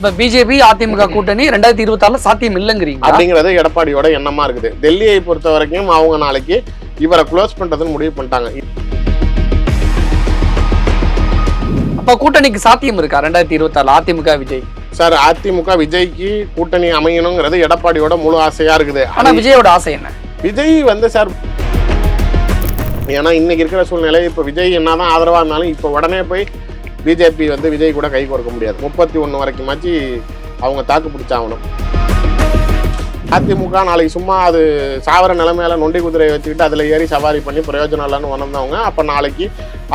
இப்ப பிஜேபி அதிமுக கூட்டணி 2026 சாத்தியம் இல்லைங்கிறீங்க அப்படிங்கிறது எடப்பாடியோட எண்ணமா இருக்குது. டெல்லியை பொறுத்த வரைக்கும் அவங்க நாளைக்கு இவரை க்ளோஸ் பண்றதுன்னு முடிவு பண்ணிட்டாங்க. அப்ப கூட்டணிக்கு சாத்தியம் இருக்கா 2026 அதிமுக விஜய்? சார், அதிமுக விஜய்க்கு கூட்டணி அமையணுங்கிறது எடப்பாடியோட முழு ஆசையா இருக்குது. ஆனா விஜயோட ஆசை என்ன? விஜய் சார், ஏன்னா இன்னைக்கு இருக்கிற சூழ்நிலை, இப்ப விஜய் என்னதான் ஆதரவா இருந்தாலும் இப்ப உடனே போய் பிஜேபி விஜய் கூட கை கோர்க்க முடியாது. 31 வரைக்குமாச்சு அவங்க தாக்கு பிடிச்சாகணும். அதிமுக நாளைக்கு சும்மா அது சாவர நிலைமையில நொண்டி குதிரையை வச்சுக்கிட்டு அதில் ஏறி சவாரி பண்ணி பிரயோஜனம் இல்லைன்னு உணர்ந்தவங்க அப்போ நாளைக்கு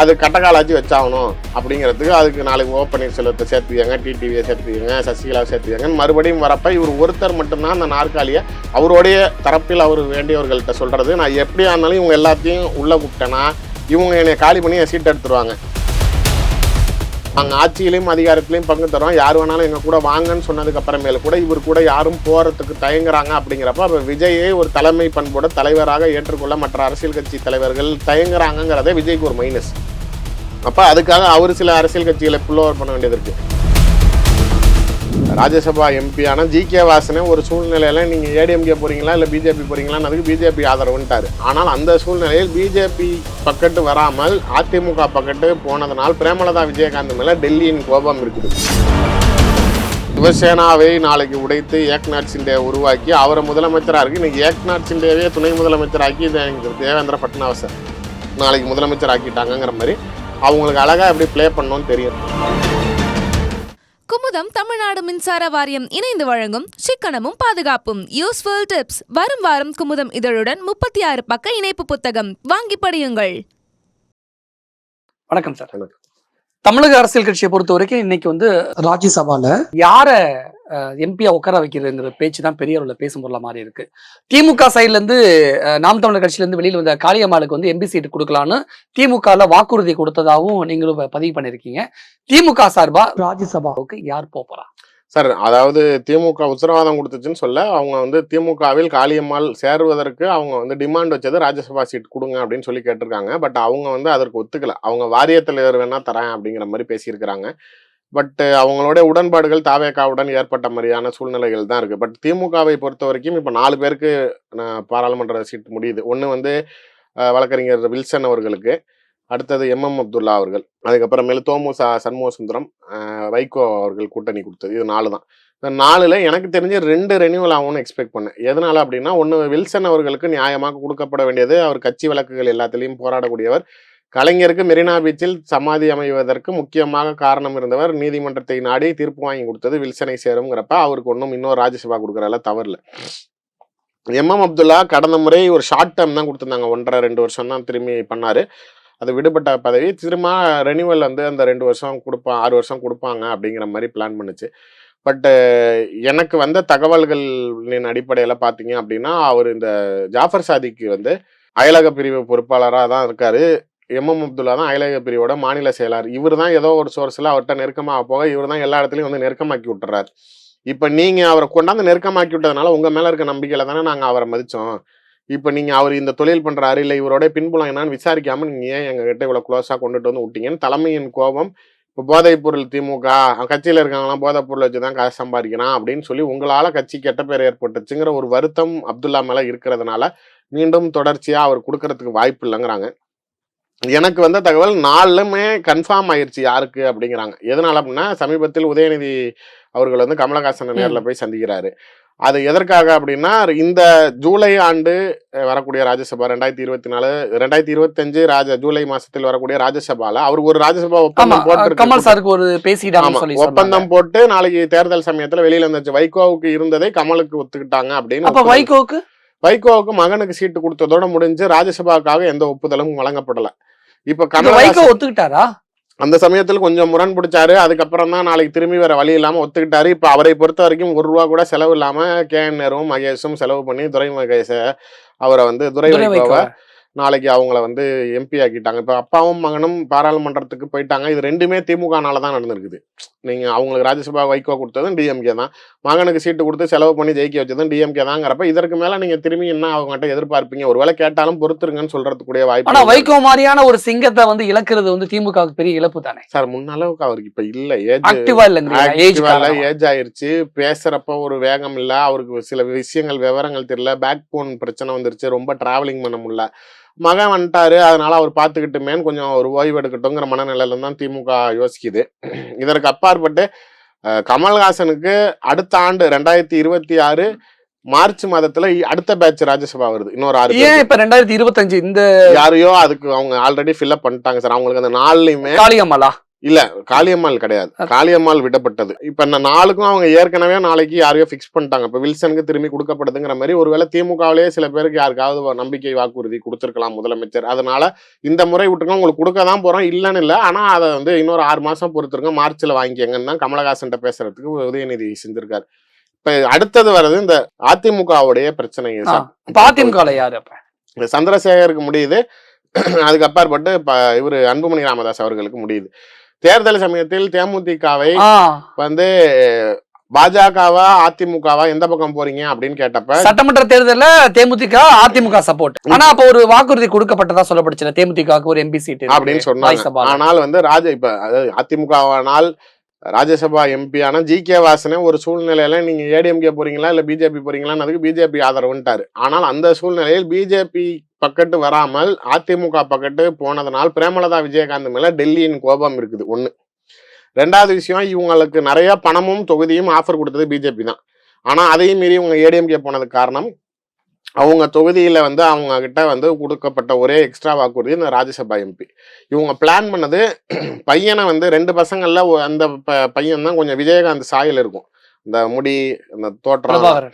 அது கட்டக்காலாச்சு வச்சாகணும் அப்படிங்கிறதுக்கு அதுக்கு நாளைக்கு ஓ பன்னீர்செல்வத்தை சேர்த்துக்காங்க, டிடிவியை சேர்த்துக்காங்க, சசிகலாவை சேர்த்துக்காங்கன்னு மறுபடியும் வரப்ப இவர் ஒருத்தர் மட்டும்தான் அந்த நாற்காலியை அவருடைய தரப்பில் அவர் வேண்டியவர்கள்ட்ட சொல்கிறது. நான் எப்படியா இருந்தாலும் இவங்க எல்லாத்தையும் உள்ளே கூப்பிட்டேன்னா இவங்க என்னை காலி பண்ணி என் சீட் எடுத்துருவாங்க. நாங்கள் ஆட்சியிலையும் அதிகாரத்திலையும் பங்கு தரோம், யார் வேணாலும் எங்கள் கூட வாங்கன்னு சொன்னதுக்கு அப்புறமேல கூட இவர் கூட யாரும் போகிறதுக்கு தயங்குறாங்க. அப்படிங்கிறப்ப அப்போ விஜயை ஒரு தலைமை பண்போட தலைவராக ஏற்றுக்கொள்ள மற்ற அரசியல் கட்சி தலைவர்கள் தயங்குறாங்கிறதே விஜய்க்கு ஒரு மைனஸ். அப்போ அதுக்காக அவர் சில அரசியல் கட்சிகளை புல் ஓவர் பண்ண வேண்டியது இருக்குது. ராஜ்யசபா எம்பியான ஜி.கே. வாசனே ஒரு சூழ்நிலையில நீங்க ஏடிஎம்கே போறீங்களா இல்ல பிஜேபி போறீங்களான்னு அதுக்கு பிஜேபி ஆதரவுன்ட்டாரு. ஆனால் அந்த சூழ்நிலையில் பிஜேபி பக்கத்து வராமல் அதிமுக பக்கத்து போனதனால் பிரேமலதா விஜயகாந்த் மேல டெல்லியின் கோபம் இருக்குது. சிவசேனாவை நாளைக்கு உடைத்து ஏக்நாத் சிண்டே உருவாக்கி அவரை முதலமைச்சராக இருக்கு. இன்னைக்கு ஏக்நாத் சிண்டேவே துணை முதலமைச்சராக்கி தேவேந்திர பட்னாவிஸ் நாளைக்கு முதலமைச்சர் ஆக்கிட்டாங்கிற மாதிரி அவங்களுக்கு அழகா எப்படி பிளே பண்ணணும்னு தெரியும். குமுதம் தமிழ்நாடு மின்சார வாரியம் இணைந்து வழங்கும் சிக்கனமும் பாதுகாப்பும் யூஸ்ஃபுல் டிப்ஸ். வரும் வாரம் குமுதம் இதழுடன் 36 பக்க இணைப்பு புத்தகம் வாங்கி படியுங்கள். வணக்கம் சார். தமிழக அரசியல் கட்சியை பொறுத்த வரைக்கும் இன்னைக்கு ராஜ்யசபால யார எம்பியா உட்கார வைக்கிறதுங்கிற பேச்சு தான் பெரிய அளவில் பேசும் பொருளா மாதிரி இருக்கு. திமுக சைட்ல இருந்து நாம் தமிழர் கட்சியில இருந்து வெளியில் வந்த காளியம்மாளுக்கு எம்பி சீட்டு கொடுக்கலான்னு திமுகல வாக்குறுதி கொடுத்ததாகவும் நீங்களும் பதிவு பண்ணிருக்கீங்க. திமுக சார்பா ராஜ்யசபாவுக்கு யார் போறா சார்? அதாவது திமுக உத்தரவாதம் கொடுத்துச்சுன்னு சொல்ல அவங்க திமுகவில் காளியம்மாள் சேருவதற்கு அவங்க டிமாண்ட் வச்சது ராஜ்யசபா சீட் கொடுங்க அப்படின்னு சொல்லி கேட்டிருக்காங்க. பட் அவங்க அதற்கு ஒத்துக்கல. அவங்க வாரிய தலைவர் வேணா தரேன் அப்படிங்கிற மாதிரி பேசியிருக்கிறாங்க. பட் அவங்களோட உடன்பாடுகள் தாவேகாவுடன் ஏற்பட்ட மாதிரியான சூழ்நிலைகள் தான் இருக்கு. பட் திமுகவை பொறுத்த வரைக்கும் இப்போ 4 பேருக்கு பாராளுமன்ற சீட் முடியுது. ஒன்று வழக்கறிஞர் வில்சன் அவர்களுக்கு, அடுத்தது எம்.எம். அப்துல்லா அவர்கள், அதுக்கப்புறமேல தோமுசா சண்முக சுந்தரம், வைகோ அவர்கள் கூட்டணி கொடுத்தது. இது 4 தான். இந்த 4ல் எனக்கு தெரிஞ்சு 2 ரெனியூவல் ஆகும்னு எக்ஸ்பெக்ட் பண்ணேன். எதனால அப்படின்னா, ஒன்று வில்சன் அவர்களுக்கு நியாயமாக கொடுக்கப்பட வேண்டியது, அவர் கட்சி வழக்குகள் எல்லாத்திலையும் போராடக்கூடியவர். கலைஞருக்கு மெரினா பீச்சில் சமாதி அமைவதற்கு முக்கியமாக காரணம் இருந்தவர். நீதிமன்றத்தை நாடி தீர்ப்பு வாங்கி கொடுத்தது வில்சனை சேருங்கிறப்ப அவருக்கு இன்னொரு ராஜ்யசபா கொடுக்குறதுல தவறில்ல. எம்.எம். அப்துல்லா கடந்த முறை ஒரு ஷார்ட் டேர்ம் தான் கொடுத்துருந்தாங்க, 1.5-2 வருஷம் தான் திரும்பி பண்ணாரு. அது விடுபட்ட பதவி. திரும்ப ரெனியூவல் அந்த 2 வருஷம் 6 வருஷம் கொடுப்பாங்க அப்படிங்கிற மாதிரி பிளான் பண்ணுச்சு. பட் எனக்கு வந்த தகவல்களின் அடிப்படையில் பார்த்தீங்க அப்படின்னா, அவர் இந்த ஜாஃபர் சாதிக்கு அயலக பிரிவு பொறுப்பாளராக தான் இருக்காரு. எம்.எம். அப்துல்லா தான் அயலக பிரிவோட மாநில செயலாளர். இவர் தான் ஏதோ ஒரு சோர்ஸில் அவர்கிட்ட நெருக்கமாக போக இவர் தான் எல்லா இடத்துலையும் நெருக்கமாக்கி விட்டுறாரு. இப்போ நீங்கள் அவரை கொண்டாந்து நெருக்கமாக்கி விட்டதுனால உங்கள் மேலே இருக்க நம்பிக்கையில் தானே நாங்கள் அவரை மதித்தோம். இப்போ நீங்கள் அவர் இந்த தொழில் பண்ணுறாரு இல்லை இவரோட பின்புலம் என்னன்னு விசாரிக்காமல் நீங்கள் ஏன் எங்ககிட்ட இவ்வளோ க்ளோஸாக கொண்டுட்டு விட்டீங்கன்னு தலைமையின் கோபம். இப்போ போதைப் பொருள் திமுக கட்சியில் இருக்காங்களாம் போதைப் பொருள் வச்சு தான் காசு சம்பாதிக்கிறான் அப்படின்னு சொல்லி உங்களால் கட்சி கெட்ட பேர் ஏற்பட்டுச்சுங்கிற ஒரு வருத்தம் அப்துல்லா மேலே இருக்கிறதுனால மீண்டும் தொடர்ச்சியாக அவர் கொடுக்கறதுக்கு வாய்ப்பு இல்லைங்கிறாங்க. எனக்கு வந்த தகவல் 4லுமே கன்ஃபார்ம் ஆயிடுச்சு யாருக்கு அப்படிங்கிறாங்க. எதனால அப்படின்னா, சமீபத்தில் உதயநிதி அவர்கள் கமலஹாசனை நேரில் போய் சந்திக்கிறாரு. அது எதற்காக அப்படின்னா, இந்த ஜூலை ஆண்டு வரக்கூடிய ராஜ்யசபா 2024-2025 ஜூலை மாசத்தில் வரக்கூடிய ராஜ்யசபால அவருக்கு ஒரு ராஜ்யசபா ஒப்பந்தம் போட்டு ஒப்பந்தம் போட்டு நாளைக்கு தேர்தல் சமயத்துல வெளியில வந்துச்சு. வைகோவுக்கு இருந்ததை கமலுக்கு ஒத்துக்கிட்டாங்க அப்படின்னு. வைகோவுக்கு மகனுக்கு சீட்டு கொடுத்ததோட முடிஞ்சு ராஜ்யசபாவுக்காக எந்த ஒப்புதலும் வழங்கப்படல. இப்ப கமலஹாசன் ஒத்துக்கிட்டாரா? அந்த சமயத்துல கொஞ்சம் முரண் பிடிச்சாரு. அதுக்கப்புறம் தான் நாளைக்கு திரும்பி வேற வழி இல்லாம ஒத்துக்கிட்டாரு. இப்ப அவரை பொறுத்த வரைக்கும் ₹1 கூட செலவு இல்லாம கே.என். நேருவும் மகேஷும் செலவு பண்ணி துரை மகேஷ அவரை துரை வைகோவை நாளைக்கு அவங்கள வந்து எம்பி ஆக்கிட்டாங்க. இப்போ அப்பாவும் மகனும் பாராளுமன்றத்துக்கு போயிட்டாங்க. இது ரெண்டுமே திமுகனால தான் நடந்திருக்குது. நீங்க அவங்களுக்கு ராஜ்யசபா வைகோ கொடுத்ததும் டிஎம்கே தான், மகனுக்கு சீட்டு கொடுத்து செலவு பண்ணி ஜெயிக்க வச்சதும் டிஎம்கே தாங்கிறப்ப இதற்கு மேல நீங்க திரும்பி என்ன அவங்ககிட்ட எதிர்பார்ப்பீங்க? ஒருவேளை கேட்டாலும் பொறுத்துருங்கன்னு சொல்றதுக்குரிய ஆனா வாய்ப்பு. வைகோ மாதிரியான ஒரு சிங்கத்தை வந்து இழக்கிறது வந்து திமுகவுக்கு பெரிய இழப்பு தானே சார் முன்னளவுக்கு அவருக்கு இப்ப இல்ல, ஏஜ் ஆக்டிவா இல்லைங்க ஏஜ் ஆயிருச்சு, பேசுறப்ப ஒரு வேகம் இல்ல, அவருக்கு சில விஷயங்கள் விவரங்கள் தெரியல, பேக் போன் பிரச்சனை வந்துருச்சு, ரொம்ப டிராவலிங் பண்ண முடியல. மகன் வந்துட்டாரு, அதனால அவர் பார்த்துக்கிட்டுமேன்னு கொஞ்சம் ஒரு ஓய்வு எடுக்கட்டுங்கிற மனநிலையில தான் திமுக யோசிக்குது. இதற்கு அப்பாற்பட்டு கமல்ஹாசனுக்கு அடுத்த ஆண்டு 2026 மார்ச் மாதத்துல அடுத்த பேட்ச் ராஜ்யசபா வருது, இன்னொரு 6 ஏன் இப்ப 2025 இந்த யாரையோ அதுக்கு அவங்க ஆல்ரெடி ஃபில்அப் பண்ணிட்டாங்க சார். அவங்களுக்கு அந்த நாள்லயுமே காளியம்மாளா இல்ல, காளியம்மாள் கிடையாது, காளியம்மாள் விடப்பட்டது. இப்ப இந்த நாளுக்கும் அவங்க ஏற்கனவே நாளைக்கு யாரையோ பிக்ஸ் பண்ணிட்டாங்க. இப்ப வில்சனுக்கு திரும்பி கொடுக்கப்படுதுங்கிற மாதிரி ஒருவேளை திமுகவிலேயே சில பேருக்கு யாருக்காவது நம்பிக்கை வாக்குறுதி கொடுத்திருக்கலாம் முதலமைச்சர். அதனால இந்த முறை விட்டுருங்க, உங்களுக்கு கொடுக்க தான் போறோம் இல்லன்னு இல்ல, ஆனா அதை வந்து இன்னொரு 6 மாசம் பொறுத்துருங்க, மார்ச்ல வாங்கிக்கங்கன்னு தான் கமலஹாசன் பேசுறதுக்கு உதயநிதி செஞ்சிருக்காரு. இப்ப அடுத்தது வர்றது இந்த அதிமுகவுடைய பிரச்சனை. அதிமுக யாரு அப்ப சந்திரசேகருக்கு முடியுது, அதுக்கு அப்பாற்பட்டு இவரு அன்புமணி ராமதாஸ் அவர்களுக்கு முடியுது. தேர்தல் சமயத்தில் தேமுதிகவை வந்து பாஜகவா அதிமுகவா எந்த பக்கம் போறீங்க அப்படின்னு கேட்டப்ப சட்டமன்ற தேர்தல்ல தேமுதிக அதிமுக சப்போர்ட், ஆனா அப்ப ஒரு வாக்குறுதி கொடுக்கப்பட்டதா சொல்லப்படுச்சு தேமுதிகவுக்கு ஒரு எம்பி சீட் அப்படின்னு சொன்னாங்க. ஆனால் வந்து இப்ப அதிமுகவானால் ராஜ்யசபா எம்பி ஆனா ஜி.கே. வாசனே ஒரு சூழ்நிலையில நீங்க ஏடிஎம்கே போறீங்களா இல்ல பிஜேபி போறீங்களான்னு அதுக்கு பிஜேபி ஆதரவுன்ட்டாரு. ஆனால் அந்த சூழ்நிலையில் பிஜேபி பக்கத்து வராமல் அதிமுக பக்கத்து போனதனால் பிரேமலதா விஜயகாந்த் மேல டெல்லியின் கோபம் இருக்குது ஒண்ணு. ரெண்டாவது விஷயம், இவங்களுக்கு நிறைய பணமும் தொகுதியும் ஆஃபர் கொடுத்தது பிஜேபி தான். ஆனா அதையும் மீறி இவங்க ஏடிஎம்கே போனதுக்கு காரணம் அவங்க தொகுதியில வந்து அவங்க கிட்ட வந்து கொடுக்கப்பட்ட ஒரே எக்ஸ்ட்ரா வாக்குறுதி இந்த ராஜ்யசபா எம்பி. இவங்க பிளான் பண்ணது பையனை வந்து 2 பசங்கள்ல அந்த பையன் தான் கொஞ்சம் விஜயகாந்த் சாயல் இருக்கும், இந்த முடி இந்த தோற்றம்.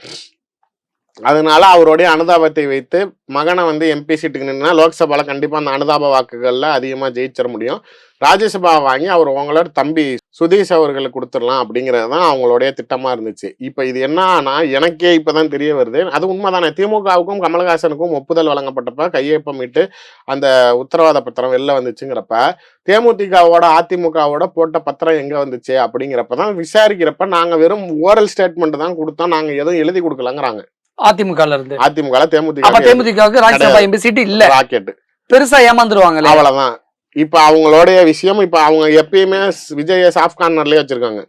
அதனால அவருடைய அனுதாபத்தை வைத்து மகனை வந்து எம்பி சீட்டுக்கு நின்னா லோக்சபால கண்டிப்பா அந்த அனுதாப வாக்குகள்ல அதிகமா ஜெயிச்சிட முடியும். ராஜ்யசபா வாங்கி அவர் உங்களோட தம்பி சுதீஷ் அவர்களுக்கு கொடுத்துடலாம் அப்படிங்கிறது தான் அவங்களுடைய திட்டமா இருந்துச்சு. இப்ப இது என்னன்னா எனக்கே இப்பதான் தெரிய வருது, அது உண்மைதானே. திமுகவுக்கும் கமல்ஹாசனுக்கும் ஒப்புதல் வழங்கப்பட்டப்ப கையொப்பமிட்டு அந்த உத்தரவாத பத்திரம் வெளில வந்துச்சுங்கிறப்ப தேமுதிகவோட அதிமுகவோட போட்ட பத்திரம் எங்க வந்துச்சு அப்படிங்கிறப்பதான் விசாரிக்கிறப்ப நாங்க வெறும் ஓரல் ஸ்டேட்மெண்ட் தான் கொடுத்தோம், நாங்க எதுவும் எழுதி கொடுக்கலங்கிறாங்க. அதிமுகல இருந்து தேமுதிகவுக்கு ராஜ்யசபா எம்பி சீட் இல்ல, ராக்கெட் பெருசா ஏமாந்துருவாங்க அவ்வளவுதான். இப்ப அவங்களுடைய விஷயம், இப்ப அவங்க எப்பயுமே விஜய சாஃப்ட் கார்னர்லயே வச்சிருக்காங்க.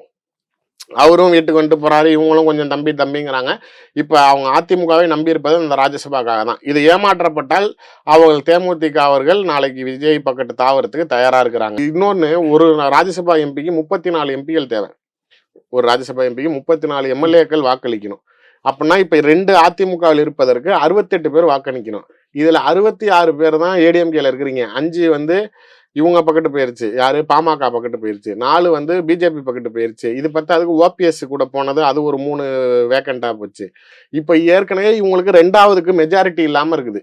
அவரும் வீட்டுக்கு வந்துட்டு போறாரு, இவங்களும் கொஞ்சம் தம்பிங்கிறாங்க. இப்ப அவங்க அதிமுகவை நம்பி இருப்பது இந்த ராஜ்யசபாக்காக தான். இது ஏமாற்றப்பட்டால் அவங்க தேமுதிக அவர்கள் நாளைக்கு விஜய் பக்கத்து தாவறதுக்கு தயாரா இருக்கிறாங்க. இன்னொன்னு, ஒரு ராஜ்யசபா எம்பிக்கு 34 எம்பிகள் தேவை. ஒரு ராஜ்யசபா எம்பிக்கு 34 எம்எல்ஏக்கள் வாக்களிக்கணும். அப்படின்னா இப்ப 2 அதிமுகவில் இருப்பதற்கு 68 பேர் வாக்களிக்கணும். இதுல 66 பேர் தான் ஏடிஎம்கேல இருக்கிறீங்க. 5 வந்து இவங்க பக்கத்து போயிருச்சு, யாரு பாமக பக்கத்து போயிருச்சு, 4 வந்து பிஜேபி பக்கத்து போயிருச்சு. இது பத்தி அதுக்கு ஓபிஎஸ் கூட போனது, அது ஒரு 3 வேக்கண்டா போச்சு. இப்ப ஏற்கனவே இவங்களுக்கு 2வதுக்கு மெஜாரிட்டி இல்லாம இருக்குது.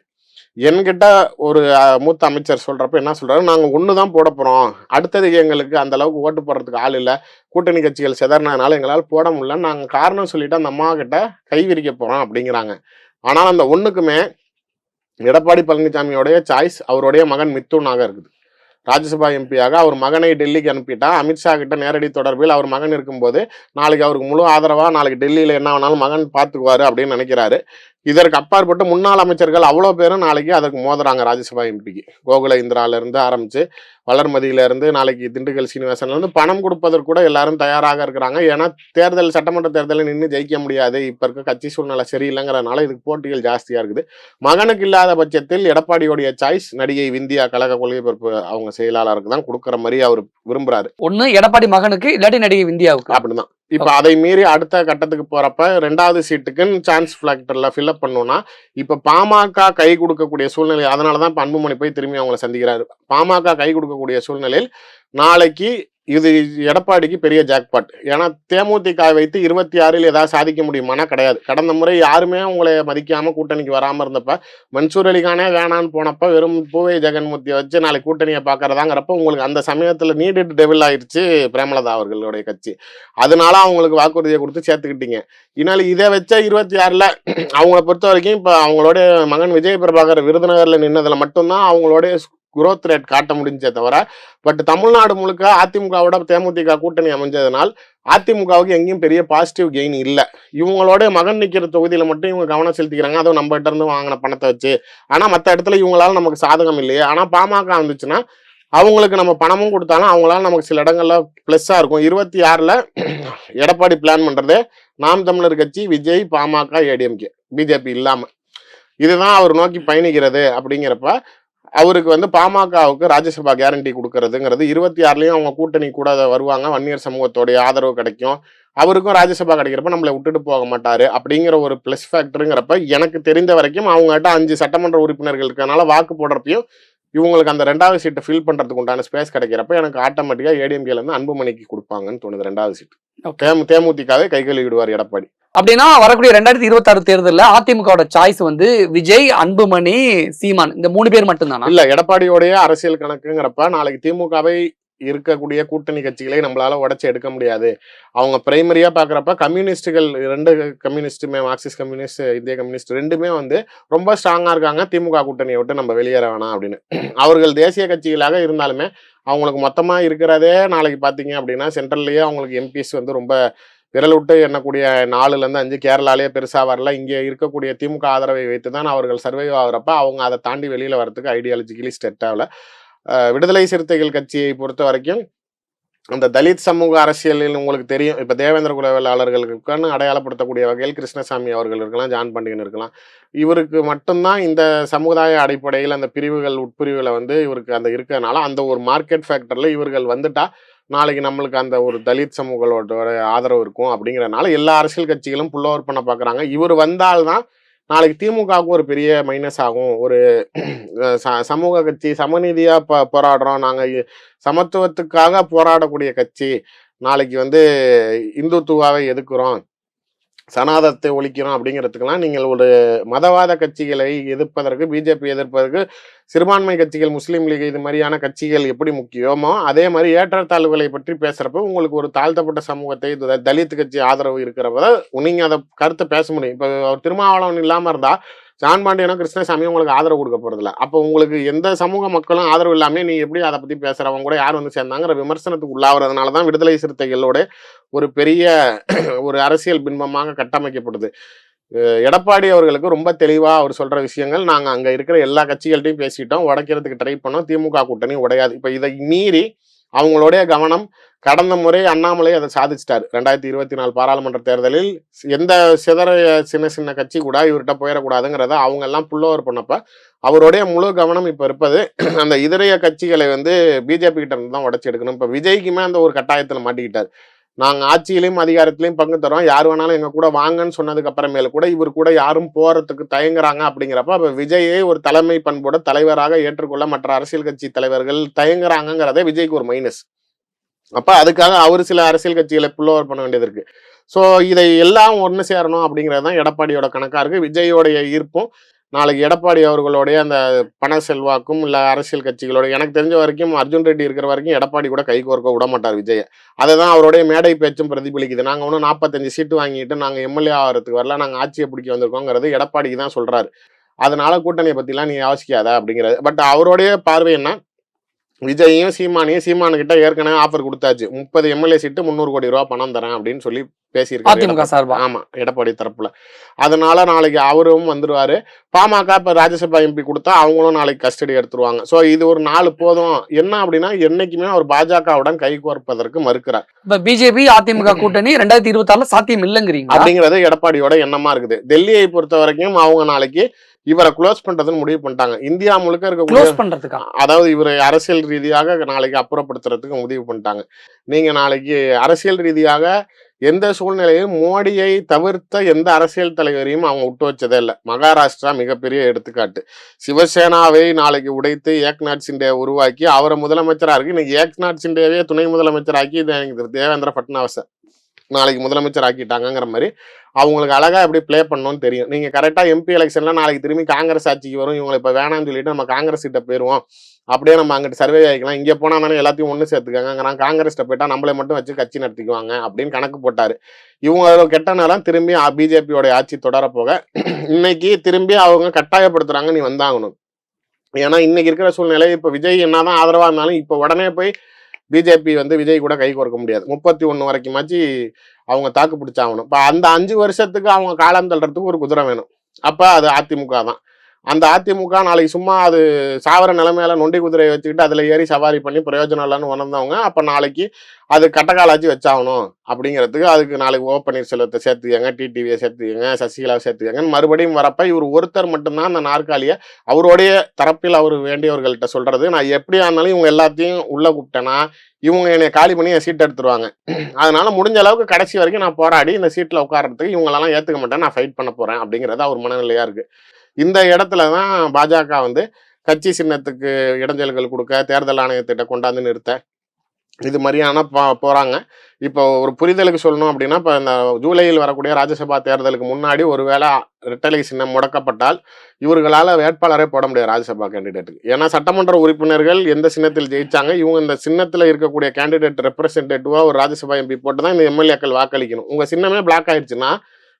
என்கிட்ட ஒரு மூத்த அமைச்சர் சொல்றப்ப என்ன சொல்றாரு, நாங்க ஒண்ணுதான் போட போறோம், அடுத்தது எங்களுக்கு அந்த அளவுக்கு ஓட்டு போடுறதுக்கு ஆள் இல்ல, கூட்டணி கட்சிகள் செதறினதுனால எங்களால் போட முடியல, நாங்க காரணம் சொல்லிட்டு அந்த அம்மா கிட்ட கை விரிக்க போறோம் அப்படிங்கிறாங்க. ஆனால் அந்த ஒண்ணுக்குமே எடப்பாடி பழனிசாமியோடைய சாய்ஸ் அவருடைய மகன் மித்துனாக இருக்குது. ராஜ்யசபா எம்பியாக அவர் மகனை டெல்லிக்கு அனுப்பிட்டா, அமித்ஷா கிட்ட நேரடி தொடர்பில் அவர் மகன் இருக்கும்போது நாளைக்கு அவருக்கு முழு ஆதரவா நாளைக்கு டெல்லியில என்ன வேணாலும் மகன் பார்த்துக்குவாரு அப்படின்னு நினைக்கிறாரு. இதற்கு அப்பாற்பட்டு முன்னாள் அமைச்சர்கள் அவ்வளோ பேரும் நாளைக்கு அதற்கு மோதுறாங்க ராஜ்யசபா எம்பிக்கு. கோகுல இந்திரால இருந்து ஆரம்பிச்சு வளர்மதியில இருந்து நாளைக்கு திண்டுக்கல் சீனிவாசன்ல இருந்து பணம் கொடுப்பதற்கு கூட எல்லாரும் தயாராக இருக்கிறாங்க. ஏன்னா சட்டமன்ற தேர்தலில் நின்று ஜெயிக்க முடியாது, இப்ப இருக்க கட்சி சூழ்நிலை சரியில்லைங்கிறதுனால இதுக்கு போட்டிகள் ஜாஸ்தியா இருக்குது. மகனுக்கு இல்லாத பட்சத்தில் எடப்பாடியோடைய சாய்ஸ் நடிகை விந்தியா கழக கொள்கை பொறுப்பு அவங்க செயலாளருக்கு தான் கொடுக்குற மாதிரி அவர் விரும்புறாரு. ஒண்ணு எடப்பாடி மகனுக்கு, இல்லாட்டி நடிகை விந்தியாவுக்கு அப்படிதான். இப்ப அதை மீறி அடுத்த கட்டத்துக்கு போறப்ப 2வது சீட்டுக்கு சான்ஸ் ஃபேக்டர்ல ஃபில்அப் பண்ணோம்னா இப்ப பாமக கை கொடுக்கக்கூடிய சூழ்நிலை, அதனாலதான் இப்ப அன்புமணி போய் திரும்பி அவங்களை சந்திக்கிறாரு. பாமக கை கொடுக்கக்கூடிய சூழ்நிலையில் நாளைக்கு இது எடப்பாடிக்கு பெரிய ஜாக்பாட். ஏன்னா தேமுதிக வைத்து 26 ஏதாவது சாதிக்க முடியுமானா கிடையாது. கடந்த முறை யாருமே உங்களை மதிக்காம கூட்டணிக்கு வராம இருந்தப்ப, மன்சூர் அலிகானே வேணான்னு போனப்ப வெறும் பூவை ஜெகன்மூர்த்தியை வச்சு நாளைக்கு கூட்டணியை பார்க்கறதாங்கிறப்ப உங்களுக்கு அந்த சமயத்துல நீடட் டெவில் ஆயிடுச்சு பிரேமலதா அவர்களுடைய கட்சி. அதனால அவங்களுக்கு வாக்குறுதியை கொடுத்து சேர்த்துக்கிட்டீங்க. இதனால இதை வச்ச 26ல அவங்கள பொறுத்த வரைக்கும் இப்ப அவங்களோட மகன் விஜய் பிரபாகர் விருதுநகர்ல நின்னதுல மட்டும்தான் அவங்களோட குரோத் ரேட் காட்ட முடிஞ்சே தவிர, பட் தமிழ்நாடு முழுக்க அதிமுகவோட தேமுதிக கூட்டணி அமைஞ்சதுனால் அதிமுகவுக்கு எங்கேயும் பெரிய பாசிட்டிவ் கெயின் இல்லை. இவங்களோட மகன் நிற்கிற தொகுதியில மட்டும் இவங்க கவனம் செலுத்திக்கிறாங்க, அதுவும் நம்ம கிட்ட இருந்து வாங்கின பணத்தை வச்சு. ஆனா மற்ற இடத்துல இவங்களால நமக்கு சாதகம் இல்லையே. ஆனா பாமக வந்துச்சுன்னா அவங்களுக்கு நம்ம பணமும் கொடுத்தாலும் அவங்களால நமக்கு சில இடங்கள்ல பிளஸ்ஸா இருக்கும். 26ல எடப்பாடி பிளான் பண்றது நாம் தமிழர் கட்சி, விஜய், பாமக, ஏடிஎம்கே, பிஜேபி இல்லாம இதுதான் அவர் நோக்கி பயணிக்கிறது. அப்படிங்கிறப்ப அவருக்கு வந்து பாமகவுக்கு ராஜ்யசபா கேரண்டி கொடுக்கறதுங்கிறது 26லயும் அவங்க கூட்டணி கூட வருவாங்க, வன்னியர் சமூகத்தோடைய ஆதரவு கிடைக்கும், அவருக்கும் ராஜ்யசபா கிடைக்கிறப்ப நம்மளை விட்டுட்டு போக மாட்டாரு அப்படிங்கிற ஒரு பிளஸ் ஃபேக்டருங்கிறப்ப எனக்கு தெரிந்த வரைக்கும் அவங்ககிட்ட 5 சட்டமன்ற உறுப்பினர்கள் இருக்கிறதுனால வாக்கு போடுறப்பையும் இவங்களுக்கு அந்த 2வது சீட்டை ஃபில் பண்றதுக்கு உண்டான ஸ்பேஸ் கிடைக்கிறப்ப எனக்கு ஆட்டோமேட்டிக்கா ஏடிஎம்கேல இருந்து அன்புமணிக்கு கொடுப்பாங்கன்னு தோணுது 2வது சீட். தேமுதிகவே கை கழுவிடுவார் எடப்பாடி. அப்படின்னா வரக்கூடிய 2026 தேர்தலில் அதிமுகவோட சாய்ஸ் வந்து விஜய், அன்புமணி, சீமான் இந்த 3 பேர் மட்டும்தானா? இல்ல, எடப்பாடியோடைய அரசியல் கணக்குங்கிறப்ப நாளைக்கு திமுகவை இருக்கக்கூடிய கூட்டணி கட்சிகளை நம்மளால உடைச்சு எடுக்க முடியாது. அவங்க பிரைமரியா பாக்குறப்ப கம்யூனிஸ்டுகள் 2 கம்யூனிஸ்டுமே, மார்க்சிஸ்ட் கம்யூனிஸ்ட், இந்திய கம்யூனிஸ்ட் ரெண்டுமே வந்து ரொம்ப ஸ்ட்ராங்கா இருக்காங்க. திமுக கூட்டணியை விட்டு நம்ம வெளியேற வேணாம் அப்படின்னு. அவர்கள் தேசிய கட்சிகளாக இருந்தாலுமே அவங்களுக்கு மொத்தமா இருக்கிறதே நாளைக்கு பாத்தீங்க அப்படின்னா சென்ட்ரல்லயே அவங்களுக்கு எம்பிஸ் வந்து ரொம்ப விரல் விட்டு எண்ணக்கூடிய 4ல இருந்து 5 கேரளாலேயே பெருசா வரல. இங்க இருக்கக்கூடிய திமுக ஆதரவை வைத்துதான் அவர்கள் சர்வைவ் ஆகுறப்ப அவங்க அதை தாண்டி வெளியில வரதுக்கு ஐடியாலஜிக்கலி ஸ்டெட் ஆகல. விடுதலை சிறுத்தைகள் கட்சியை பொறுத்த வரைக்கும் அந்த தலித் சமூக அரசியலில் உங்களுக்கு தெரியும், இப்ப தேவேந்திர குல வேளாளர்களுக்கான அடையாளப்படுத்தக்கூடிய வகையில் கிருஷ்ணசாமி அவர்கள் இருக்கலாம், ஜான் பாண்டியன் இருக்கலாம். இவருக்கு மட்டும்தான் இந்த சமுதாய அடிப்படையில் அந்த பிரிவுகள் உட்பிரிவுகளை வந்து இவருக்கு அந்த இருக்கிறதுனால அந்த ஒரு மார்க்கெட் ஃபேக்டர்ல இவர்கள் வந்துட்டா நாளைக்கு நம்மளுக்கு அந்த ஒரு தலித் சமூகங்களோட ஆதரவு இருக்கும். அப்படிங்கிறதுனால எல்லா அரசியல் கட்சிகளும் புல் ஓவர் பண்ண பாக்குறாங்க. இவர் வந்தால்தான் நாளைக்கு திமுகவுக்கு ஒரு பெரிய மைனஸ் ஆகும். ஒரு சமூக கட்சி, சமநீதியா போராடுறோம், நாங்க சமத்துவத்துக்காக போராடக்கூடிய கட்சி, நாளைக்கு வந்து இந்துத்துவாவை எதிர்க்கிறோம், சனாதத்தை ஒழிக்கிறோம் அப்படிங்கிறதுக்கெல்லாம் நீங்கள் ஒரு மதவாத கட்சிகளை எதிர்ப்பதற்கு, பிஜேபி எதிர்ப்பதற்கு சிறுபான்மை கட்சிகள், முஸ்லீம் லீக் இது மாதிரியான கட்சிகள் எப்படி முக்கியமோ அதே மாதிரி ஏற்றத்தாழ்வுகளை பற்றி பேசுறப்ப உங்களுக்கு ஒரு தாழ்த்தப்பட்ட சமூகத்தை, தலித் கட்சி ஆதரவு இருக்கிறப்ப நீங்க அதை கருத்தை பேச முடியும். இப்ப திருமாவளவன் இல்லாம இருந்தா ஜான் பாண்டியனும் கிருஷ்ணசாமியும் உங்களுக்கு ஆதரவு கொடுக்க போறதில்ல. அப்போ உங்களுக்கு எந்த சமூக மக்களும் ஆதரவு இல்லாம நீ எப்படி அதை பத்தி பேசுறவங்க கூட யார் வந்து சேர்ந்தாங்கிற விமர்சனத்துக்கு உள்ளாகிறதுனாலதான் விடுதலை சிறுத்தைகளோட ஒரு பெரிய ஒரு அரசியல் பின்பமாக கட்டமைக்கப்படுது. எடப்பாடி அவர்களுக்கு ரொம்ப தெளிவா அவர் சொல்ற விஷயங்கள், நாங்க அங்க இருக்கிற எல்லா கட்சிகள்ட்டையும் பேசிட்டோம், உடைக்கிறதுக்கு ட்ரை பண்ணோம், திமுக கூட்டணி உடையாது. இப்ப இதை மீறி அவங்களுடைய கவனம், கடந்த முறை அண்ணாமலை அதை சாதிச்சிட்டாரு. 2024 பாராளுமன்ற தேர்தலில் எந்த சிதற சின்ன சின்ன கட்சி கூட இவர்கிட்ட போயிடக்கூடாதுங்கிறத அவங்க எல்லாம் புல் ஓவர் பண்ணப்ப அவருடைய முழு கவனம் இப்ப இருப்பது அந்த இதரைய கட்சிகளை வந்து பிஜேபி கிட்ட இருந்து தான் உடைச்சு எடுக்கணும். இப்ப விஜய்க்குமே அந்த ஒரு கட்டாயத்துல மாட்டிக்கிட்டாரு. நாங்க ஆட்சியிலையும் அதிகாரத்திலையும் பங்கு தரோம், யார் வேணாலும் எங்க கூட வாங்கன்னு சொன்னதுக்கு அப்புறமேல கூட இவர் கூட யாரும் போறதுக்கு தயங்குறாங்க. அப்படிங்கிறப்ப அப்ப விஜயை ஒரு தலைமை பண்போட தலைவராக ஏற்றுக்கொள்ள மற்ற அரசியல் கட்சி தலைவர்கள் தயங்குறாங்கிறதே விஜய்க்கு ஒரு மைனஸ். அப்ப அதுக்காக அவரு சில அரசியல் கட்சிகளை புல் ஓவர் பண்ண வேண்டியது இருக்கு. சோ இதை எல்லாம் ஒண்ணு சேரணும் அப்படிங்கறதுதான் எடப்பாடியோட கணக்கா இருக்கு. விஜயோடைய ஈர்ப்பும் நாளைக்கு எடப்பாடி அவர்களுடைய அந்த பண செல்வாக்கும் இல்ல அரசியல் கட்சிகளோட, எனக்கு தெரிஞ்ச வரைக்கும் அர்ஜுன் ரெட்டி இருக்கிற வரைக்கும் எடப்பாடி கூட கை கோர்க்க விட மாட்டார் விஜய. அதுதான் அவருடைய மேடை பேச்சும் பிரதிபலிக்குது. நாங்க ஒன்னும் 45 சீட்டு வாங்கிட்டு நாங்க எம்எல்ஏ ஆகிறதுக்கு வரல, நாங்க ஆட்சியை பிடிக்க வந்திருக்கோங்கிறது எடப்பாடிக்கு தான் சொல்றாரு. அதனால கூட்டணியை பத்தி எல்லாம் நீ யோசிக்காத அப்படிங்கிறது. பட் அவருடைய பார்வை என்ன, விஜயையும் சீமானுக்கிட்ட ஏற்கனவே ஆஃபர் கொடுத்தாச்சு, 30 எம்எல்ஏ சீட்டு 300 கோடி ரூபாய் பணம் தரேன் அப்படின்னு சொல்லி பேசியிருக்காரு. ஆமா, எடப்பாடி தரப்புல. அதனால நாளைக்கு அவரும் வந்துருவாரு. பாமக இப்ப ராஜ்யசபா எம்பி கொடுத்தா அவங்களும் நாளைக்கு கஸ்டடி எடுத்துருவாங்க. சோ இது ஒரு 4 போதும். என்ன அப்படின்னா என்னைக்குமே அவர் பாஜகவுடன் கை கோர்ப்பதற்கு மறுக்கிறார். இப்ப பிஜேபி அதிமுக கூட்டணி 2026 சாத்தியம் இல்லைங்கிறீங்க அப்படிங்கறது எடப்பாடியோட எண்ணமா இருக்குது. டெல்லியை பொறுத்த வரைக்கும் அவங்க நாளைக்கு இவரை க்ளோஸ் பண்றதுன்னு முடிவு பண்ணிட்டாங்க. இந்தியா முழுக்க இருக்க, அதாவது இவரை அரசியல் ரீதியாக நாளைக்கு அப்புறப்படுத்துறதுக்கு முடிவு பண்ணிட்டாங்க. நீங்க நாளைக்கு அரசியல் ரீதியாக எந்த சூழ்நிலையும் மோடியை தவிர்த்த எந்த அரசியல் தலைவரையும் அவங்க விட்டு வச்சதே இல்லை. மகாராஷ்டிரா மிகப்பெரிய எடுத்துக்காட்டு. சிவசேனாவை நாளைக்கு உடைத்து ஏக்நாத் சிண்டே உருவாக்கி அவரை முதலமைச்சரா இருக்கு. இன்னைக்கு ஏக்நாத் சிண்டேவே துணை முதலமைச்சராக்கி தேவேந்திர பட்னாவிஸை நாளைக்கு முதலமைச்சர் ஆக்கிட்டாங்கிற மாதிரி அவங்களுக்கு அழகா எப்படி பிளே பண்ணணும்னு தெரியும். நீங்க கரெக்டா எம்பி எலெக்ஷன்ல நாளைக்கு திரும்பி காங்கிரஸ் ஆட்சிக்கு வரும், இவங்களை இப்ப வேணாம்னு சொல்லிட்டு நம்ம காங்கிரஸ் கிட்ட போயிருவோம், அப்படியே நம்ம அங்கிட்டு சர்வே ஆகிக்கலாம், இங்க போனா தானே எல்லாத்தையும் ஒண்ணு சேர்த்துக்காங்க, காங்கிரஸ்ட போயிட்டா நம்மளை மட்டும் வச்சு கட்சி நடத்திக்குவாங்க அப்படின்னு கணக்கு போட்டாரு. இவங்க கெட்ட நேரம் திரும்பி பிஜேபியோட ஆட்சி தொடர போக இன்னைக்கு திரும்பி அவங்க கட்டாயப்படுத்துறாங்க, நீ வந்தாகணும். ஏன்னா இன்னைக்கு இருக்கிற சூழ்நிலை இப்ப விஜய் என்னதான் ஆதரவா இருந்தாலும் இப்ப உடனே போய் பிஜேபி விஜய் கூட கை கோர்க்க முடியாது. 31 வரைக்குமாச்சு அவங்க தாக்கு பிடிச்சாகணும். இப்ப அந்த 5 வருஷத்துக்கு அவங்க காலம் தள்ளுறதுக்கு ஒரு குதிரை வேணும். அப்ப அது அதிமுக தான். அந்த அதிமுக நாளைக்கு சும்மா அது சாவர நிலைமையில நொண்டி குதிரையை வச்சுக்கிட்டு அதுல ஏறி சவாரி பண்ணி பிரயோஜனம் இல்லைன்னு உணர்ந்தவங்க அப்ப நாளைக்கு அது கட்டக்காலாச்சு வச்சாகணும் அப்படிங்கிறதுக்கு அதுக்கு நாளைக்கு ஓ பன்னீர்செல்வத்தை சேர்த்துக்கங்க, டிடிவியை சேர்த்துக்கங்க, சசிகலாவை சேர்த்துக்கங்கன்னு மறுபடியும் வரப்ப இவர் ஒருத்தர் மட்டும்தான் அந்த நாற்காலியை அவருடைய தரப்பில் அவர் வேண்டியவர்கள்ட்ட சொல்றது, நான் எப்படியா இருந்தாலும் இவங்க எல்லாத்தையும் உள்ள கூப்பிட்டேன்னா இவங்க என்னை காலி பண்ணி என் சீட் எடுத்துருவாங்க, அதனால முடிஞ்ச அளவுக்கு கடைசி வரைக்கும் நான் போராடி இந்த சீட்ல உட்கார்றதுக்கு இவங்களெல்லாம் ஏத்துக்க மாட்டேன், நான் ஃபைட் பண்ண போறேன் அப்படிங்கிறது அவர் மனநிலையா இருக்கு. இந்த இடத்துலதான் பாஜக கட்சி சின்னத்துக்கு இடைஞ்சல்கள் கொடுக்க தேர்தல் ஆணையத்திட்ட கொண்டாந்து நிறுத்த இது மாதிரியான போறாங்க. இப்போ ஒரு புரிதலுக்கு சொல்லணும் அப்படின்னா இப்போ இந்த ஜூலையில் வரக்கூடிய ராஜ்யசபா தேர்தலுக்கு முன்னாடி ஒருவேளை ரெட்டலை சின்னம் முடக்கப்பட்டால் இவர்களால் வேட்பாளரே போட முடியாது ராஜ்யசபா கேண்டிடேட்டுக்கு. ஏன்னா சட்டமன்ற உறுப்பினர்கள் எந்த சின்னத்தில் ஜெயிச்சாங்க, இவங்க இந்த சின்னத்தில் இருக்கக்கூடிய கேண்டிடேட் ரெப்ரசன்டேட்டிவா ஒரு ராஜ்யசபா எம்பி போட்டு தான் இந்த எம்எல்ஏக்கள் வாக்களிக்கணும். உங்க சின்னமே பிளாக் ஆயிடுச்சுன்னா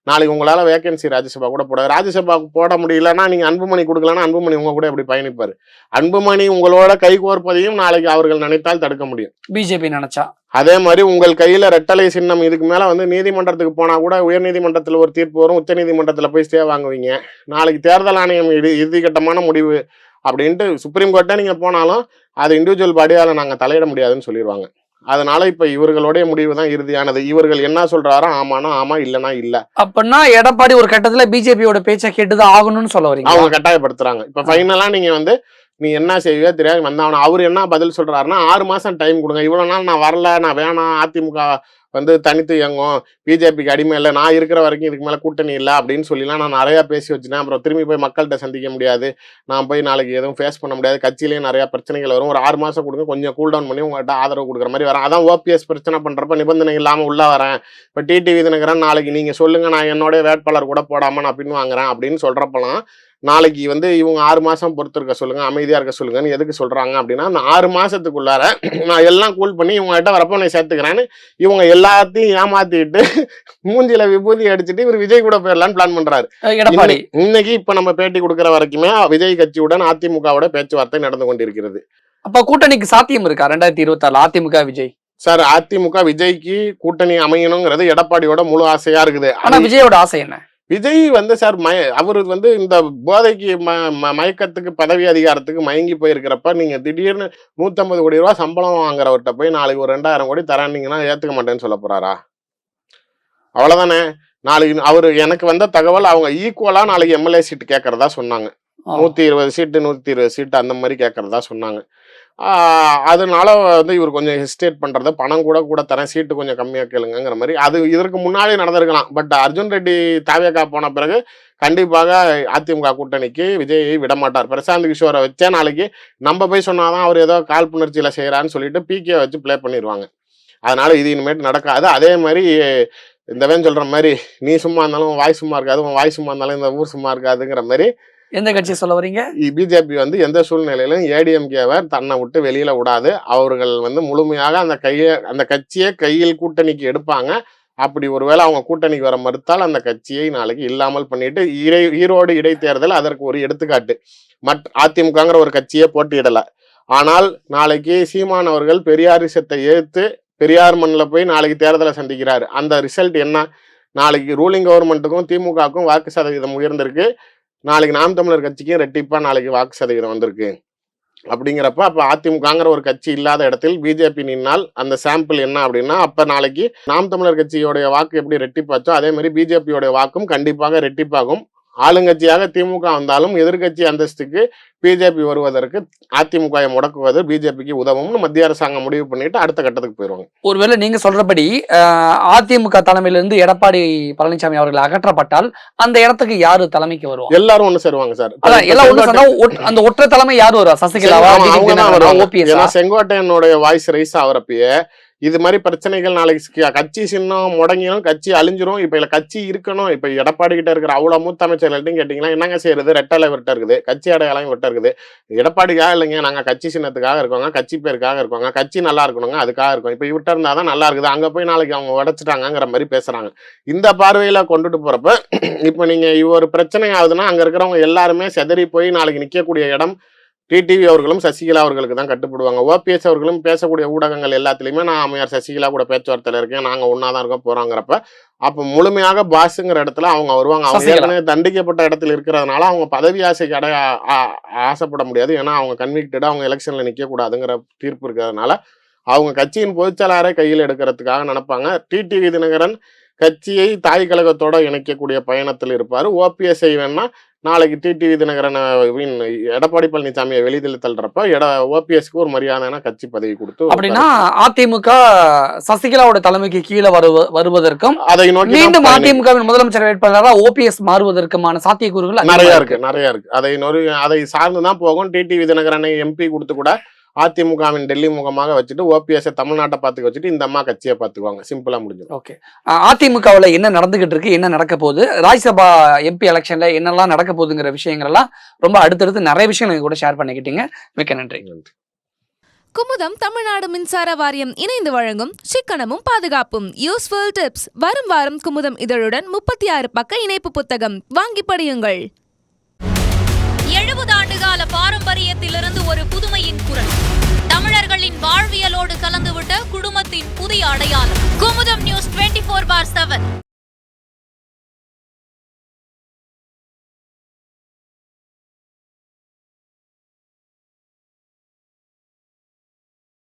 நாளைக்கு உங்களால வேகன்சி ராஜ்யசபா கூட போடாது. ராஜ்யசபாவுக்கு போட முடியலன்னா நீங்க அன்புமணி கொடுக்கலன்னா அன்புமணி உங்க கூட எப்படி பயணிப்பாரு? அன்புமணி உங்களோட கை கோர்ப்பதையும் நாளைக்கு அவர்கள் நினைத்தால் தடுக்க முடியும், பிஜேபி நினைச்சா. அதே மாதிரி உங்கள் கையில ரெட்டலை சின்னம் இதுக்கு மேல நீதிமன்றத்துக்கு போனா கூட உயர் நீதிமன்றத்துல ஒரு தீர்ப்பு வரும், உச்ச நீதிமன்றத்துல போய் ஸ்டே வாங்குவீங்க. நாளைக்கு தேர்தல் ஆணையம் இறுதிக்கட்டமான முடிவு அப்படின்ட்டு சுப்ரீம் கோர்ட்டே நீங்க போனாலும் அது இண்டிவிஜுவல் பாடியால நாங்க தலையிட முடியாதுன்னு சொல்லிடுவாங்க. அதனால இப்ப இவர்களுடைய முடிவு தான் இறுதியானது. இவர்கள் என்ன சொல்றாரோ ஆமானா ஆமா, இல்லனா இல்ல. அப்படின்னா எடப்பாடி ஒரு கட்டத்துல பிஜேபியோட பேச்சை கேட்டுதான் ஆகணும்னு சொல்ல வரீங்க. அவங்க கட்டாயப்படுத்துறாங்க. இப்ப ஃபைனலா நீங்க நீ என்ன செய்வியோ தெரியாது வந்தாவணும். அவரு என்ன பதில் சொல்றாருன்னா 6 மாசம் டைம் கொடுங்க, இவ்வளவு நாள் நான் வரல, நான் வேணாம், அதிமுக தனித்து இயங்கும், பிஜேபிக்கு அடிமை இல்லை, நான் இருக்கிற வரைக்கும் இதுக்கு மேல கூட்டணி இல்லை அப்படின்னு சொல்லிலாம் நான் நிறைய பேசி வச்சுட்டேன். அப்புறம் திரும்பி போய் மக்கள்கிட்ட சந்திக்க முடியாது, நான் போய் நாளைக்கு எதுவும் ஃபேஸ் பண்ண முடியாது, கட்சியிலேயே நிறைய பிரச்சனைகள் வரும், ஒரு 6 மாசம் கொடுங்க, கொஞ்சம் கூல் டவுன் பண்ணி உங்கள்கிட்ட ஆதரவு கொடுக்குற மாதிரி வரேன். அதான் ஓபிஎஸ் பிரச்சனை பண்றப்ப நிபந்தனை இல்லாம உள்ள வரேன். இப்ப டிடிவி தினகரன் நாளைக்கு நீங்க சொல்லுங்க, நான் என்னோட வேட்பாளர் கூட போடாம நான் பின் வாங்குறேன் அப்படின்னு சொல்றப்பலாம் நாளைக்கு இவங்க 6 மாசம் பொறுத்து இருக்க சொல்லுங்க, அமைதியா இருக்க சொல்லுங்கன்னு எதுக்கு சொல்றாங்க அப்படின்னா அந்த 6 மாசத்துக்குள்ளார நான் எல்லாம் கூல் பண்ணி இவங்ககிட்ட வரப்ப நான் சேர்த்துக்கிறேன்னு இவங்க எல்லாத்தையும் ஏமாத்திட்டு மூஞ்சில விபூதி அடிச்சுட்டு இவர் விஜய் கூட போயிடலான்னு பிளான் பண்றாரு எடப்பாடி. இன்னைக்கு இப்ப நம்ம பேட்டி கொடுக்குற வரைக்குமே விஜய் கட்சியுடன் அதிமுகவோட பேச்சுவார்த்தை நடந்து கொண்டிருக்கிறது. அப்ப கூட்டணிக்கு சாத்தியம் இருக்கா 2026 அதிமுக விஜய்? சார், அதிமுக விஜய்க்கு கூட்டணி அமையணுங்கிறது எடப்பாடியோட முழு ஆசையா இருக்குது. ஆனா விஜயோட ஆசை என்ன? விஜய் சார் அவரு இந்த போதைக்கு மயக்கத்துக்கு பதவி அதிகாரத்துக்கு மயங்கி போயிருக்கிறப்ப நீங்க திடீர்னு 150 கோடி ரூபாய் சம்பளம் வாங்குறவர்கிட்ட போய் நாளைக்கு ஒரு 2000 கோடி தரானீங்கன்னா ஏத்துக்க மாட்டேன்னு சொல்ல போறாரா? அவ்வளவுதானே. நாளைக்கு அவரு எனக்கு வந்த தகவல் அவங்க ஈக்குவலா நாளைக்கு எம்எல்ஏ சீட்டு கேட்கறதா சொன்னாங்க. 120 சீட்டு 120 சீட்டு அந்த மாதிரி கேட்கறதா சொன்னாங்க. அதனால இவர் கொஞ்சம் ஹெசிடேட் பண்றது, பணம் கூட தரேன், சீட்டு கொஞ்சம் கம்மியா கேளுங்கிற மாதிரி. அது இதற்கு முன்னாடி நடந்திருக்கலாம். பட் அர்ஜுன் ரெட்டி தாவேகா போன பிறகு கண்டிப்பாக அதிமுக கூட்டணிக்கு விஜயை விடமாட்டார். பிரசாந்த் கிஷோரை வச்சே நாளைக்கு நம்ம போய் சொன்னாதான் அவர் ஏதோ காழ்ப்புணர்ச்சியில செய்யறான்னு சொல்லிட்டு பிகே வச்சு பிளே பண்ணிடுவாங்க. அதனால இது இனிமேட்டு நடக்காது. அதே மாதிரி இந்த சொல்ற மாதிரி நீ சும்மா இருந்தாலும் வாய் சும்மா இருக்காது, உன் வாய் சும்மா இருந்தாலும் இந்த ஊர் சும்மா இருக்காதுங்கிற மாதிரி எந்த கட்சி சொல்ல வரீங்க? பிஜேபி எந்த சூழ்நிலையிலும் ஏடிஎம்கேவை தன்னை விட்டு வெளியில விடாது. அவர்கள் முழுமையாக அந்த கட்சியை கையில் கூட்டணிக்கு எடுப்பாங்க. அப்படி ஒருவேளை அவங்க கூட்டணிக்கு வர மறுத்தால் அந்த கட்சியை நாளைக்கு இல்லாமல் பண்ணிட்டு ஈரோடு இடைத்தேர்தல் அதற்கு ஒரு எடுத்துக்காட்டு. அதிமுகங்கிற ஒரு கட்சியை போட்டியிடல. ஆனால் நாளைக்கு சீமான் அவர்கள் பெரியாரிசத்தை ஏற்று பெரியார் மண்ணில் போய் நாளைக்கு தேர்தலை சந்திக்கிறாரு. அந்த ரிசல்ட் என்ன? நாளைக்கு ரூலிங் கவர்மெண்ட்டுக்கும் திமுகவுக்கும் வாக்கு சதவீதம் உயர்ந்திருக்கு. நாளைக்கு நாம் தமிழர் கட்சிக்கு ரெட்டிப்பா நாளைக்கு வாக்கு சதவீதம் வந்திருக்கு. அப்படிங்கிறப்ப அப்ப அதிமுகங்கிற ஒரு கட்சி இல்லாத இடத்தில் பிஜேபி நின்னால் அந்த சாம்பிள் என்ன அப்படின்னா அப்ப நாளைக்கு நாம் தமிழர் கட்சியோடைய வாக்கு எப்படி ரெட்டிப்பாச்சோ அதே மாதிரி பிஜேபியோடைய வாக்கும் கண்டிப்பாக ரெட்டிப்பாகும். ஆளுங்கட்சியாக திமுக வந்தாலும் எதிர்க்கட்சி அந்தஸ்துக்கு பிஜேபி வருவதற்கு அதிமுக முடக்குவது பிஜேபிக்கு உதவும்னு மத்திய அரசாங்கம் முடிவு பண்ணிட்டு அடுத்த கட்டத்துக்கு போயிருவாங்க. ஒருவேளை நீங்க சொல்றபடி அதிமுக தலைமையிலிருந்து எடப்பாடி பழனிசாமி அவர்கள் அகற்றப்பட்டால் அந்த இடத்துக்கு யாரு தலைமைக்கு வருவாங்க? எல்லாரும் ஒண்ணு சேருவாங்க சார். எல்லாம் ஒண்ணு சொன்னா அந்த ஒற்றை தலைமை யாரு வருவா? சசிகலாவா? ஏன்னா செங்கோட்டையனுடைய வாய்ஸ் ரைஸ் ஆகிறப்பயே இது மாதிரி பிரச்சனைகள் நாளைக்கு கட்சி சின்னம் முடங்கிடும், கட்சி அழிஞ்சிரும். இப்ப இல்ல கட்சி இருக்கணும். இப்ப எடப்பாடி கிட்ட இருக்கிற அவ்வளவு மூத்த அமைச்சர்கள்ட்டையும் கேட்டீங்கன்னா என்னங்க செய்யறது? ரெட்டலை விட்ட இருக்குது, கட்சி அடையாளம் விட்ட இருக்குது. எடப்பாடிக்காக இல்லைங்க, நாங்க கட்சி சின்னத்துக்காக இருக்கோங்க, கட்சி பேருக்காக இருக்கோங்க, கட்சி நல்லா இருக்கணுங்க, அதுக்காக இருக்கும். இப்ப இவிட்ட இருந்தாதான் நல்லா இருக்குது, அங்க போய் நாளைக்கு அவங்க உடைச்சிட்டாங்கிற மாதிரி பேசுறாங்க. இந்த பார்வையில கொண்டுட்டு போறப்ப இப்ப நீங்க ஒரு பிரச்சனை ஆகுதுன்னா அங்க இருக்கிறவங்க எல்லாருமே செதறி போய் நாளைக்கு நிக்கக்கூடிய இடம் டிடிவி அவர்களும் சசிகலா அவர்களுக்கு தான் கட்டுப்படுவாங்க. ஓபிஎஸ் அவர்களும் பேசக்கூடிய ஊடகங்கள் எல்லாத்துலயுமே நான் அம்மையார் சசிகலா கூட பேச்சுவார்த்தையில இருக்கேன், நாங்க ஒன்னாதான் இருக்க போறோங்கிறப்ப அப்ப முழுமையாக பாஸுங்கிற இடத்துல அவங்க வருவாங்க. அவங்க ஏற்கனவே தண்டிக்கப்பட்ட இடத்துல இருக்கிறதுனால அவங்க பதவி ஆசைக்கு ஆசைப்பட முடியாது. ஏன்னா அவங்க கன்விக்டடா அவங்க எலெக்ஷன்ல நிக்க கூடாதுங்கிற தீர்ப்பு இருக்கிறதுனால அவங்க கட்சியின் பொதுச்செயலாளரை கையில் எடுக்கிறதுக்காக நினைப்பாங்க. டிடிவி தினகரன் கட்சியை தாய் கழகத்தோட இணைக்கக்கூடிய பயணத்தில் இருப்பாரு. ஓபிஎஸ்ஐ வேணா நாளைக்கு டிடிவி தினகரன் எடப்பாடி பழனிசாமியை வெளியில் தள்ளுறப்ப ஓபிஎஸ்க்கு ஒரு மரியாதையான கட்சி பதவி கொடுத்து அப்படின்னா அதிமுக சசிகலாவோட தலைமைக்கு கீழே வருவதற்கும் அதை நோக்கி மீண்டும் அதிமுகவின் முதலமைச்சர் வேட்பாளராக ஓபிஎஸ் மாறுவதற்குமான சாத்தியக்கூறுகள் நிறைய இருக்கு. அதை சார்ந்துதான் போகும். டிடிவி தினகரனை எம்பி கொடுத்து கூட அதிமுகவின் டெல்லி முகமாக வச்சுட்டு ஓபிஎஸ் தமிழ்நாட்டை பார்த்துக்க வச்சுட்டு இந்த அம்மா கட்சியை பார்த்துக்குவாங்க. சிம்பிளா முடிஞ்சிடும். ஓகே, அதிமுகவில் என்ன நடந்துகிட்டு இருக்கு, என்ன நடக்க போகுது, ராஜ்யசபா எம்பி எலெக்ஷன்ல என்னெல்லாம் நடக்க போகுதுங்கிற விஷயங்கள் எல்லாம் ரொம்ப அடுத்தடுத்து நிறைய விஷயம் நீங்க கூட ஷேர் பண்ணிக்கிட்டீங்க. மிக்க நன்றி. குமுதம் தமிழ்நாடு மின்சார வாரியம் இணைந்து வழங்கும் சிக்கனமும் பாதுகாப்பும் யூஸ்ஃபுல் டிப்ஸ் வரும் வாரம் குமுதம் இதழுடன் 36 பக்க இணைப்பு புத்தகம் வாங்கி படியுங்கள். 70 ஆண்டுகால பாரம்பரியத்திலிருந்து ஒரு புதுமையின் குரல், தமிழர்களின் வாழ்வியலோடு கலந்துவிட்ட குடும்பத்தின் புதிய அடையாளம். குமுதம் நியூஸ் 24/7.